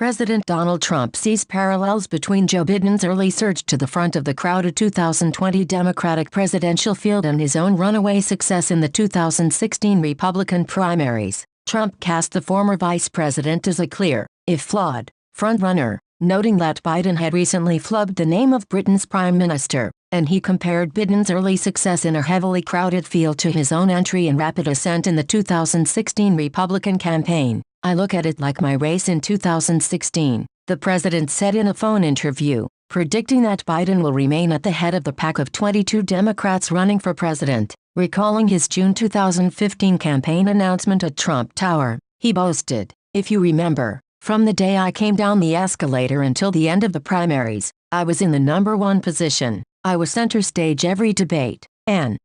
President Donald Trump sees parallels between Joe Biden's early surge to the front of the crowded 2020 Democratic presidential field and his own runaway success in the 2016 Republican primaries. Trump cast the former vice president as a clear, if flawed, frontrunner, noting that Biden had recently flubbed the name of Britain's prime minister, and he compared Biden's early success in a heavily crowded field to his own entry and rapid ascent in the 2016 Republican campaign. "I look at it like my race in 2016, the president said in a phone interview, predicting that Biden will remain at the head of the pack of 22 Democrats running for president. Recalling his June 2015 campaign announcement at Trump Tower, he boasted, "If you remember, from the day I came down the escalator until the end of the primaries, I was in the #1 position. I was center stage every debate, and,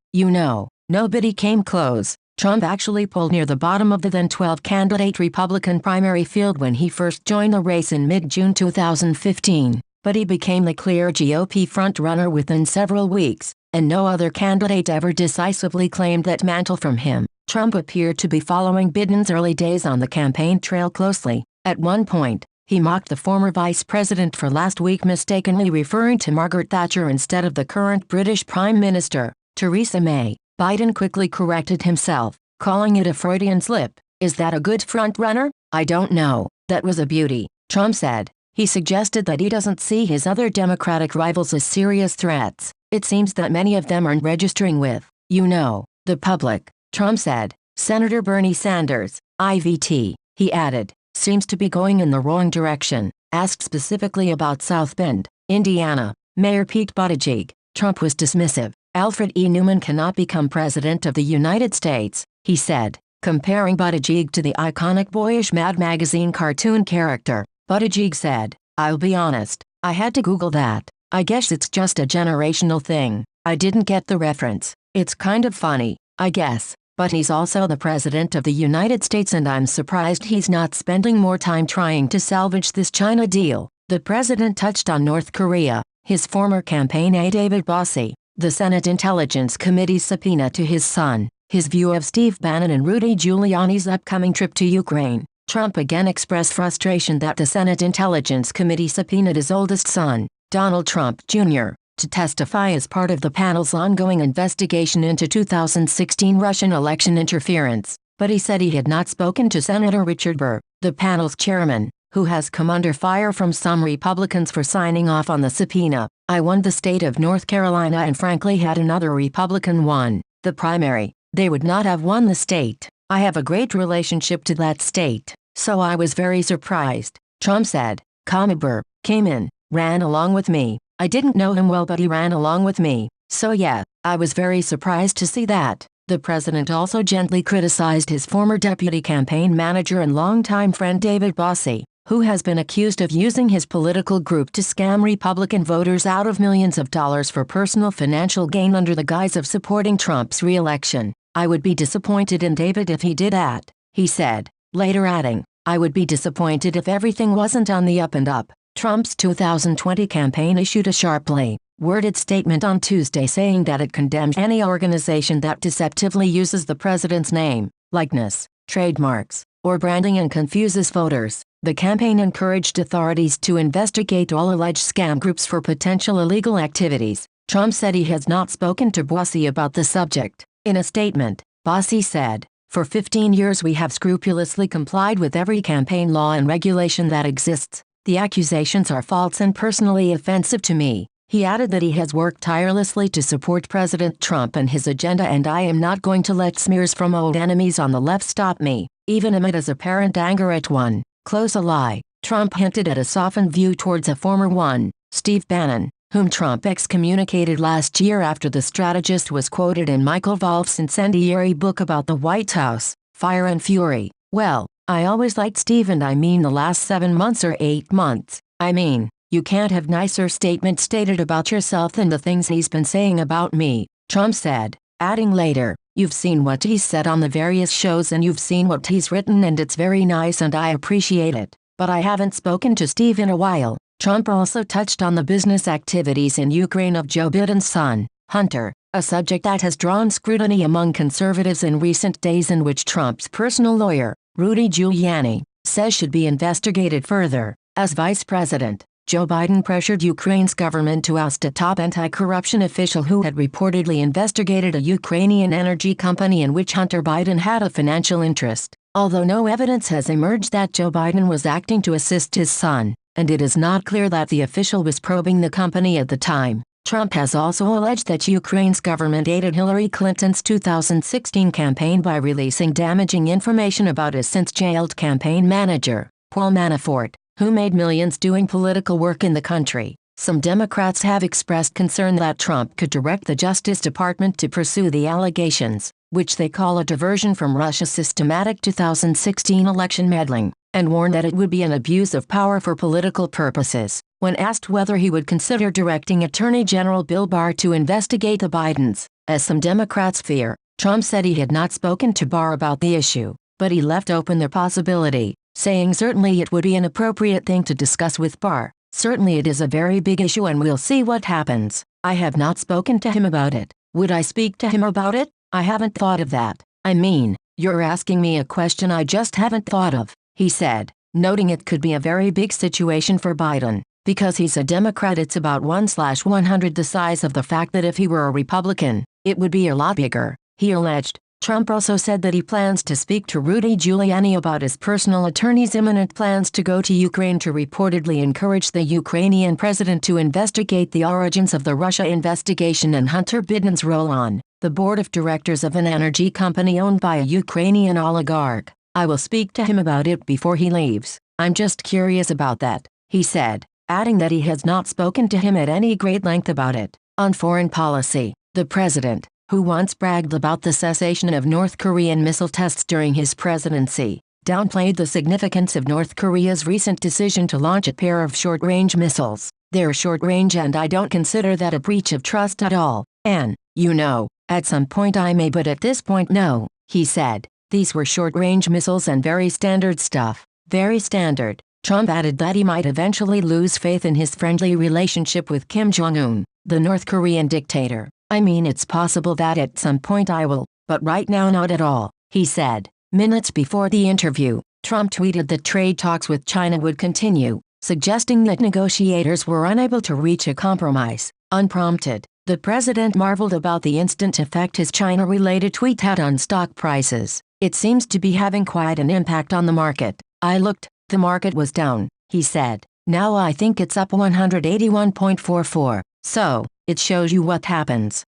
nobody came close." Trump actually pulled near the bottom of the then 12-candidate Republican primary field when he first joined the race in mid-June 2015, but he became the clear GOP frontrunner within several weeks, and no other candidate ever decisively claimed that mantle from him. Trump appeared to be following Biden's early days on the campaign trail closely. At one point, he mocked the former vice president for last week mistakenly referring to Margaret Thatcher instead of the current British Prime Minister, Theresa May. Biden quickly corrected himself, calling it a Freudian slip. "Is that a good frontrunner? I don't know. That was a beauty," Trump said. He suggested that he doesn't see his other Democratic rivals as serious threats. "It seems that many of them aren't registering with, the public," Trump said. Senator Bernie Sanders, IVT, he added, seems to be going in the wrong direction. Asked specifically about South Bend, Indiana, Mayor Pete Buttigieg, Trump was dismissive. "Alfred E. Newman cannot become president of the United States," he said, comparing Buttigieg to the iconic boyish Mad Magazine cartoon character. Buttigieg said, "I'll be honest, I had to Google that. I guess it's just a generational thing. I didn't get the reference. It's kind of funny, I guess. But he's also the president of the United States and I'm surprised he's not spending more time trying to salvage this China deal." The president touched on North Korea, his former campaign aide David Bossie, the Senate Intelligence Committee's subpoena to his son, his view of Steve Bannon and Rudy Giuliani's upcoming trip to Ukraine. Trump again expressed frustration that the Senate Intelligence Committee subpoenaed his oldest son, Donald Trump Jr., to testify as part of the panel's ongoing investigation into 2016 Russian election interference, but he said he had not spoken to Senator Richard Burr, the panel's chairman, who has come under fire from some Republicans for signing off on the subpoena. "I won the state of North Carolina and frankly had another Republican won the primary. They would not have won the state. I have a great relationship to that state, so I was very surprised," Trump said. Burr came in, ran along with me. I didn't know him well but he ran along with me. So yeah, I was very surprised to see that." The president also gently criticized his former deputy campaign manager and longtime friend David Bossie, who has been accused of using his political group to scam Republican voters out of millions of dollars for personal financial gain under the guise of supporting Trump's re-election. "I would be disappointed in David if he did that," he said, later adding, "I would be disappointed if everything wasn't on the up and up." Trump's 2020 campaign issued a sharply worded statement on Tuesday saying that it condemned any organization that deceptively uses the president's name, likeness, trademarks, or branding and confuses voters. The campaign encouraged authorities to investigate all alleged scam groups for potential illegal activities. Trump said he has not spoken to Bossie about the subject. In a statement, Bossie said, "For 15 years we have scrupulously complied with every campaign law and regulation that exists. The accusations are false and personally offensive to me." He added that he has worked tirelessly to support President Trump and his agenda and "I am not going to let smears from old enemies on the left stop me, even amid his apparent anger at one close ally." Trump hinted at a softened view towards a former one, Steve Bannon, whom Trump excommunicated last year after the strategist was quoted in Michael Volff's incendiary book about the White House, Fire and Fury. "Well, I always liked Steve and I mean the last 7 months or 8 months. I mean, you can't have nicer statements stated about yourself than the things he's been saying about me," Trump said, adding later, "You've seen what he's said on the various shows and you've seen what he's written and it's very nice and I appreciate it, but I haven't spoken to Steve in a while." Trump also touched on the business activities in Ukraine of Joe Biden's son, Hunter, a subject that has drawn scrutiny among conservatives in recent days and which Trump's personal lawyer, Rudy Giuliani, says should be investigated further. As vice president, Joe Biden pressured Ukraine's government to oust a top anti-corruption official who had reportedly investigated a Ukrainian energy company in which Hunter Biden had a financial interest, although no evidence has emerged that Joe Biden was acting to assist his son, and it is not clear that the official was probing the company at the time. Trump has also alleged that Ukraine's government aided Hillary Clinton's 2016 campaign by releasing damaging information about his since-jailed campaign manager, Paul Manafort, who made millions doing political work in the country. Some Democrats have expressed concern that Trump could direct the Justice Department to pursue the allegations, which they call a diversion from Russia's systematic 2016 election meddling, and warn that it would be an abuse of power for political purposes. When asked whether he would consider directing Attorney General Bill Barr to investigate the Bidens, as some Democrats fear, Trump said he had not spoken to Barr about the issue, but he left open the possibility, saying certainly it would be an appropriate thing to discuss with Barr. Certainly it is a very big issue and we'll see what happens. I have not spoken to him about it. Would I speak to him about it? I haven't thought of that. I mean, you're asking me a question I just haven't thought of, he said, noting it could be a very big situation for Biden. Because he's a Democrat, it's about 1/100 the size of the fact that if he were a Republican, it would be a lot bigger, he alleged. Trump also said that he plans to speak to Rudy Giuliani about his personal attorney's imminent plans to go to Ukraine to reportedly encourage the Ukrainian president to investigate the origins of the Russia investigation and Hunter Biden's role on the board of directors of an energy company owned by a Ukrainian oligarch. I will speak to him about it before he leaves. I'm just curious about that, he said, adding that he has not spoken to him at any great length about it. On foreign policy, the president, who once bragged about the cessation of North Korean missile tests during his presidency, downplayed the significance of North Korea's recent decision to launch a pair of short-range missiles. They're short-range and I don't consider that a breach of trust at all. And, you know, at some point I may, but at this point no, he said. These were short-range missiles and very standard stuff. Very standard. Trump added that he might eventually lose faith in his friendly relationship with Kim Jong-un, the North Korean dictator. I mean, it's possible that at some point I will, but right now not at all, he said. Minutes before the interview, Trump tweeted that trade talks with China would continue, suggesting that negotiators were unable to reach a compromise. Unprompted, the president marveled about the instant effect his China-related tweet had on stock prices. It seems to be having quite an impact on the market. I looked, the market was down, he said. Now I think it's up 181.44. So, it shows you what happens.